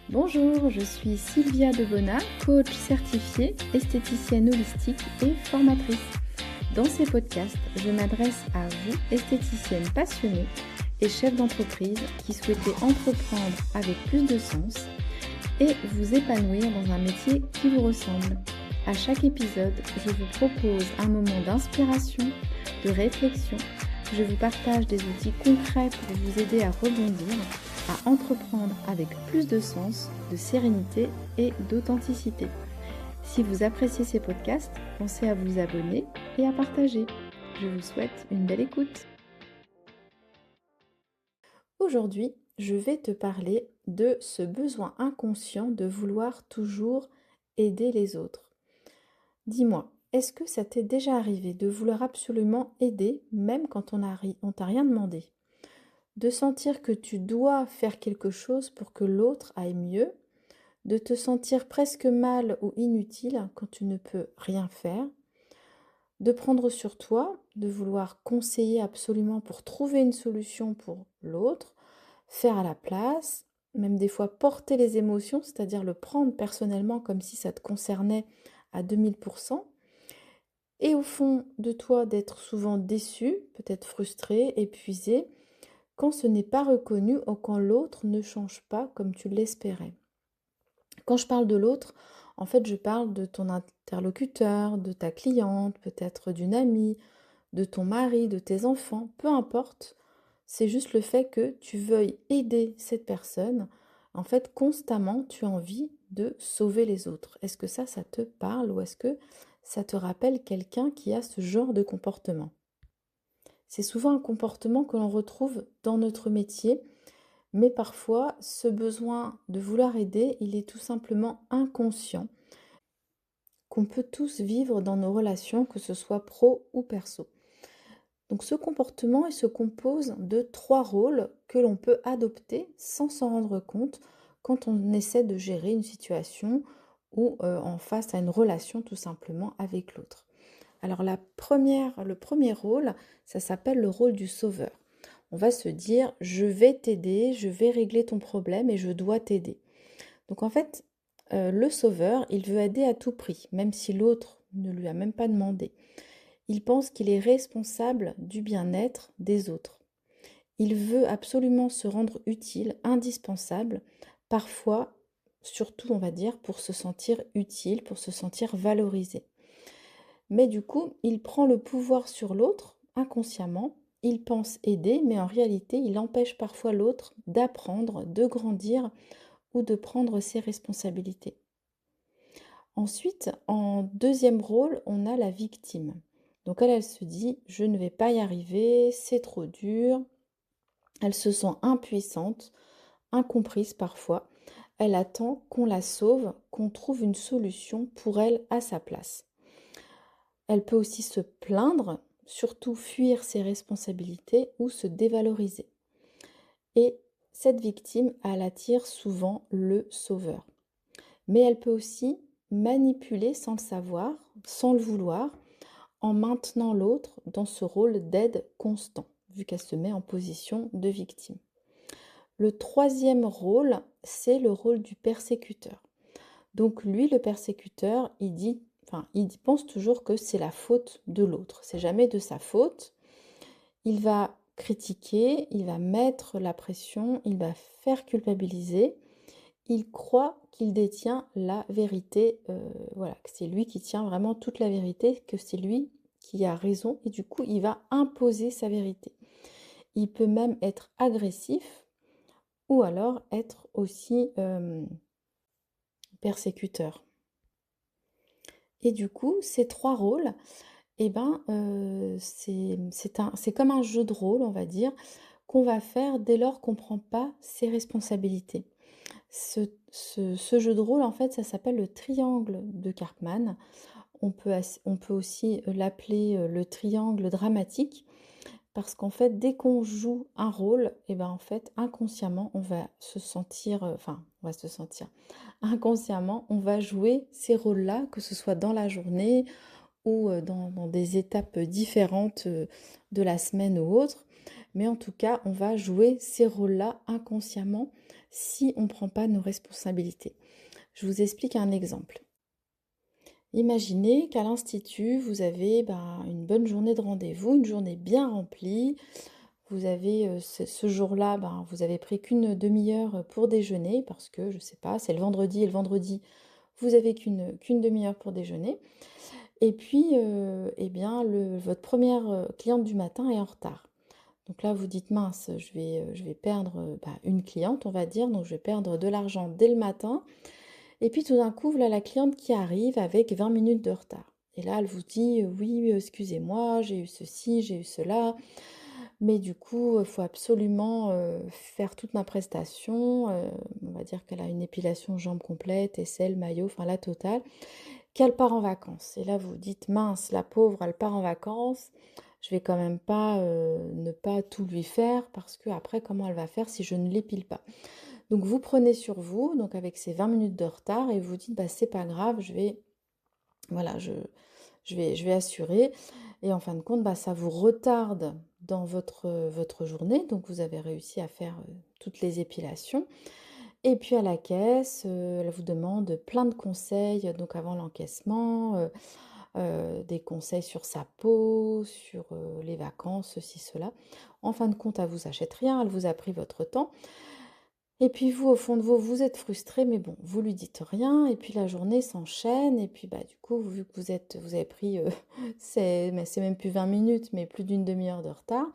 Bonjour, je suis Sylvia Debona, coach certifiée, esthéticienne holistique et formatrice. Dans ces podcasts, je m'adresse à vous, esthéticiennes passionnées et chefs d'entreprise qui souhaitez entreprendre avec plus de sens et vous épanouir dans un métier qui vous ressemble. À chaque épisode, je vous propose un moment d'inspiration, de réflexion. Je vous partage des outils concrets pour vous aider à rebondir, à entreprendre avec plus de sens, de sérénité et d'authenticité. Si vous appréciez ces podcasts, pensez à vous abonner et à partager. Je vous souhaite une belle écoute. Aujourd'hui, je vais te parler de ce besoin inconscient de vouloir toujours aider les autres. Dis-moi, est-ce que ça t'est déjà arrivé de vouloir absolument aider, même quand on t'a rien demandé? De sentir que tu dois faire quelque chose pour que l'autre aille mieux, de te sentir presque mal ou inutile quand tu ne peux rien faire, de prendre sur toi, de vouloir conseiller absolument pour trouver une solution pour l'autre, faire à la place, même des fois porter les émotions, c'est-à-dire le prendre personnellement comme si ça te concernait à 2000%, et au fond de toi d'être souvent déçu, peut-être frustré, épuisé, quand ce n'est pas reconnu ou quand l'autre ne change pas comme tu l'espérais. Quand je parle de l'autre, en fait, je parle de ton interlocuteur, de ta cliente, peut-être d'une amie, de ton mari, de tes enfants, peu importe. C'est juste le fait que tu veuilles aider cette personne. En fait, constamment, tu as envie de sauver les autres. Est-ce que ça te parle ou est-ce que ça te rappelle quelqu'un qui a ce genre de comportement? C'est souvent un comportement que l'on retrouve dans notre métier, mais parfois ce besoin de vouloir aider, il est tout simplement inconscient, qu'on peut tous vivre dans nos relations, que ce soit pro ou perso. Donc ce comportement, il se compose de 3 rôles que l'on peut adopter sans s'en rendre compte quand on essaie de gérer une situation ou en face à une relation tout simplement avec l'autre. Alors le premier rôle, ça s'appelle le rôle du sauveur. On va se dire, je vais t'aider, je vais régler ton problème et je dois t'aider. Donc en fait, le sauveur, il veut aider à tout prix, même si l'autre ne lui a même pas demandé. Il pense qu'il est responsable du bien-être des autres. Il veut absolument se rendre utile, indispensable, parfois, surtout on va dire, pour se sentir utile, pour se sentir valorisé. Mais du coup, il prend le pouvoir sur l'autre inconsciemment. Il pense aider, mais en réalité, il empêche parfois l'autre d'apprendre, de grandir ou de prendre ses responsabilités. Ensuite, en deuxième rôle, on a la victime. Donc elle se dit, je ne vais pas y arriver, c'est trop dur. Elle se sent impuissante, incomprise parfois. Elle attend qu'on la sauve, qu'on trouve une solution pour elle à sa place. Elle peut aussi se plaindre, surtout fuir ses responsabilités ou se dévaloriser. Et cette victime, elle attire souvent le sauveur. Mais elle peut aussi manipuler sans le savoir, sans le vouloir, en maintenant l'autre dans ce rôle d'aide constant, vu qu'elle se met en position de victime. Le troisième rôle, c'est le rôle du persécuteur. Donc lui, le persécuteur, il pense toujours que c'est la faute de l'autre. C'est jamais de sa faute. Il va critiquer, il va mettre la pression, il va faire culpabiliser. Il croit qu'il détient la vérité, voilà, que c'est lui qui tient vraiment toute la vérité, que c'est lui qui a raison et du coup, il va imposer sa vérité. Il peut même être agressif ou alors être aussi persécuteur. Et du coup, ces 3 rôles, eh ben, c'est comme un jeu de rôle, on va dire, qu'on va faire dès lors qu'on ne prend pas ses responsabilités. Ce jeu de rôle, en fait, ça s'appelle le triangle de Karpman. On peut aussi l'appeler le triangle dramatique, parce qu'en fait, dès qu'on joue un rôle, et ben en fait, inconsciemment, on va se sentir, inconsciemment, on va jouer ces rôles-là, que ce soit dans la journée ou dans des étapes différentes de la semaine ou autre. mais en tout cas, on va jouer ces rôles-là inconsciemment si on ne prend pas nos responsabilités. Je vous explique un exemple. Imaginez qu'à l'institut, vous avez une bonne journée de rendez-vous, une journée bien remplie. Vous avez ce jour-là, vous avez pris qu'une demi-heure pour déjeuner parce que, je sais pas, c'est le vendredi et le vendredi, vous avez qu'une demi-heure pour déjeuner. Et puis, eh bien, votre première cliente du matin est en retard. Donc là, vous dites, mince, je vais perdre une cliente, on va dire, donc je vais perdre de l'argent dès le matin. Et puis tout d'un coup, voilà la cliente qui arrive avec 20 minutes de retard. Et là, elle vous dit, oui, excusez-moi, j'ai eu ceci, j'ai eu cela. Mais du coup, il faut absolument faire toute ma prestation. On va dire qu'elle a une épilation jambes complète, aisselle, maillot, enfin la totale, qu'elle part en vacances. Et là, vous vous dites, mince, la pauvre, elle part en vacances. Je vais quand même pas ne pas tout lui faire parce que après, comment elle va faire si je ne l'épile pas? Donc vous prenez sur vous, donc avec ces 20 minutes de retard, et vous dites, c'est pas grave, voilà, je vais assurer. Et en fin de compte, ça vous retarde dans votre journée. Donc, vous avez réussi à faire toutes les épilations. Et puis, à la caisse, elle vous demande plein de conseils. Donc, avant l'encaissement, des conseils sur sa peau, sur les vacances, ceci, cela. En fin de compte, elle vous achète rien. Elle vous a pris votre temps. Et puis vous, au fond de vous, vous êtes frustré, mais bon, vous lui dites rien, et puis la journée s'enchaîne, et puis du coup, vu que vous avez pris, c'est même plus 20 minutes, mais plus d'une demi-heure de retard,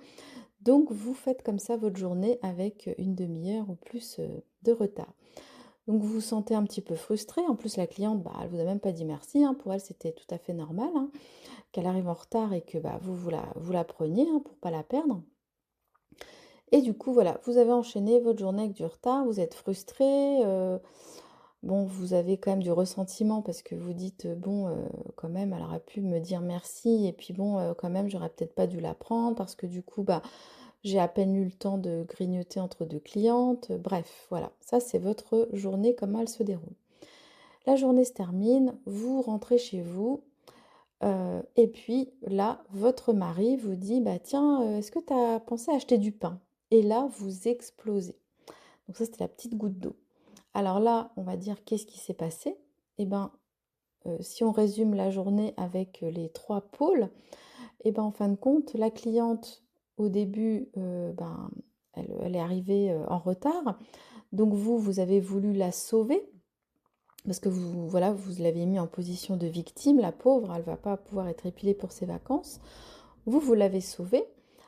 donc vous faites comme ça votre journée avec une demi-heure ou plus de retard. Donc vous vous sentez un petit peu frustré, en plus la cliente, elle vous a même pas dit merci, hein, pour elle c'était tout à fait normal, hein, qu'elle arrive en retard et que vous la preniez, hein, pour pas la perdre. Et du coup, voilà, vous avez enchaîné votre journée avec du retard, vous êtes frustré, bon, vous avez quand même du ressentiment parce que vous dites, bon, quand même, elle aurait pu me dire merci et puis bon, quand même, j'aurais peut-être pas dû la prendre parce que du coup, j'ai à peine eu le temps de grignoter entre 2 clientes. Bref, voilà, ça, c'est votre journée, comment elle se déroule. La journée se termine, vous rentrez chez vous, et puis là, votre mari vous dit: «Tiens, est-ce que tu as pensé à acheter du pain?» Et là, vous explosez. Donc ça, c'était la petite goutte d'eau. Alors là, on va dire qu'est-ce qui s'est passé? Eh ben, si on résume la journée avec, les 3 pôles, eh ben, en fin de compte, la cliente, au début, elle est arrivée, en retard. Donc vous, vous avez voulu la sauver parce que voilà, vous l'avez mis en position de victime, la pauvre, elle va pas pouvoir être épilée pour ses vacances. Vous l'avez sauvée.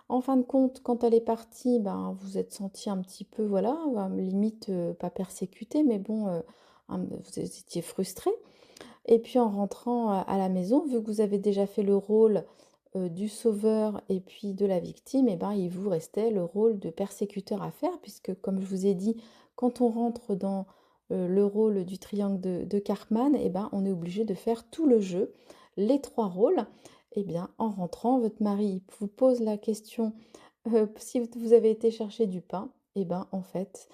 En fin de compte, quand elle est partie, vous êtes senti un petit peu, voilà, limite, pas persécuté, mais bon, vous étiez frustré. Et puis en rentrant à la maison, vu que vous avez déjà fait le rôle du sauveur et puis de la victime, il vous restait le rôle de persécuteur à faire, puisque comme je vous ai dit, quand on rentre dans le rôle du triangle de Cartman, on est obligé de faire tout le jeu, les 3 rôles. En rentrant, votre mari vous pose la question si vous avez été chercher du pain, en fait,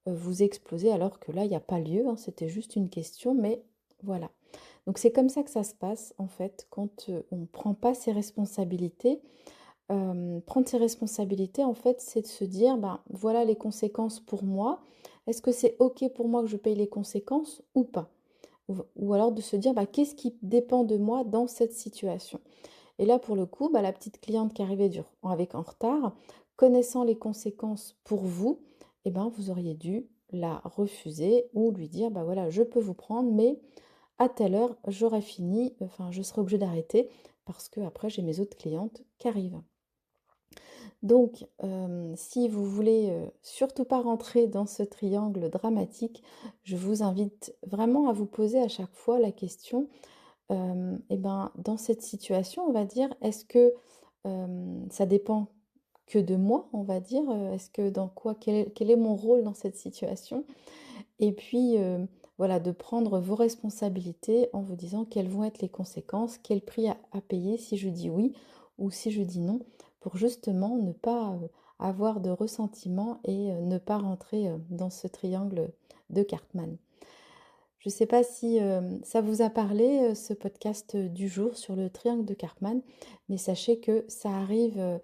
vous explosez alors que là, il n'y a pas lieu, hein, c'était juste une question, mais voilà. Donc c'est comme ça que ça se passe en fait quand, on ne prend pas ses responsabilités. Prendre ses responsabilités en fait, c'est de se dire: voilà les conséquences pour moi. Est-ce que c'est OK pour moi que je paye les conséquences ou pas?» Ou alors de se dire: «Qu'est-ce qui dépend de moi dans cette situation?» Et là pour le coup, la petite cliente qui arrivait avec en retard, connaissant les conséquences pour vous, vous auriez dû la refuser ou lui dire: voilà, je peux vous prendre, mais à telle heure, j'aurai fini, enfin, je serai obligée d'arrêter parce que après j'ai mes autres clientes qui arrivent. Donc, si vous voulez, surtout pas rentrer dans ce triangle dramatique, je vous invite vraiment à vous poser à chaque fois la question, dans cette situation, on va dire, est-ce que, ça dépend que de moi, on va dire? Est-ce que dans quoi quel est mon rôle dans cette situation? Et puis, voilà, de prendre vos responsabilités en vous disant quelles vont être les conséquences, quel prix à payer si je dis oui ou si je dis non, pour justement ne pas, avoir de ressentiment et ne pas rentrer, dans ce triangle de Cartman. Je ne sais pas si, ça vous a parlé, ce podcast, du jour sur le triangle de Cartman, mais sachez que ça arrive,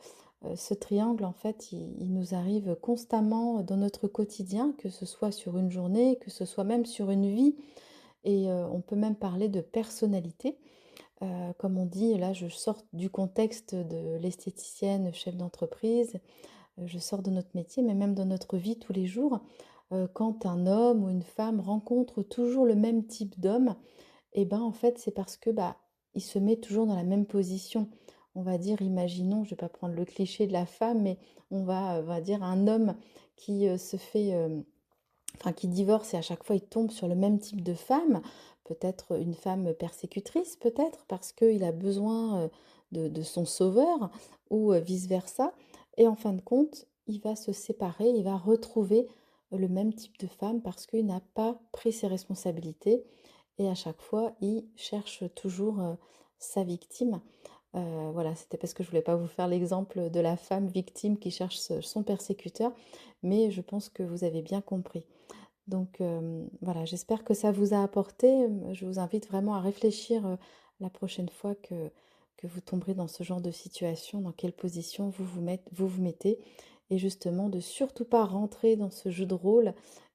ce triangle, en fait, il nous arrive constamment dans notre quotidien, que ce soit sur une journée, que ce soit même sur une vie et on peut même parler de personnalité. Comme on dit, là, je sors du contexte de l'esthéticienne chef d'entreprise, je sors de notre métier, mais même dans notre vie tous les jours, quand un homme ou une femme rencontre toujours le même type d'homme, et ben, en fait, c'est parce que, bah, il se met toujours dans la même position. On va dire, imaginons, je vais pas prendre le cliché de la femme, mais on va dire un homme qui, se fait, enfin qui divorce et à chaque fois il tombe sur le même type de femme, peut-être une femme persécutrice, peut-être parce qu'il a besoin, de son sauveur ou, vice versa et en fin de compte, il va se séparer, il va retrouver le même type de femme parce qu'il n'a pas pris ses responsabilités et à chaque fois, il cherche toujours, sa victime. Voilà, c'était parce que je voulais pas vous faire l'exemple de la femme victime qui cherche son persécuteur, mais je pense que vous avez bien compris. Donc voilà, j'espère que ça vous a apporté. Je vous invite vraiment à réfléchir, la prochaine fois que vous tomberez dans ce genre de situation, dans quelle position vous vous mettez et justement de surtout pas rentrer dans ce jeu de rôle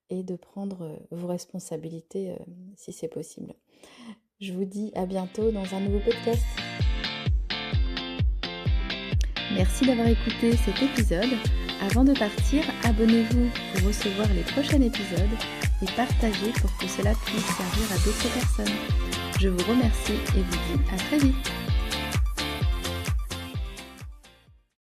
et de prendre, vos responsabilités, si c'est possible. Je vous dis à bientôt dans un nouveau podcast. Merci d'avoir écouté cet épisode. Avant de partir, abonnez-vous pour recevoir les prochains épisodes et partagez pour que cela puisse servir à d'autres personnes. Je vous remercie et vous dis à très vite.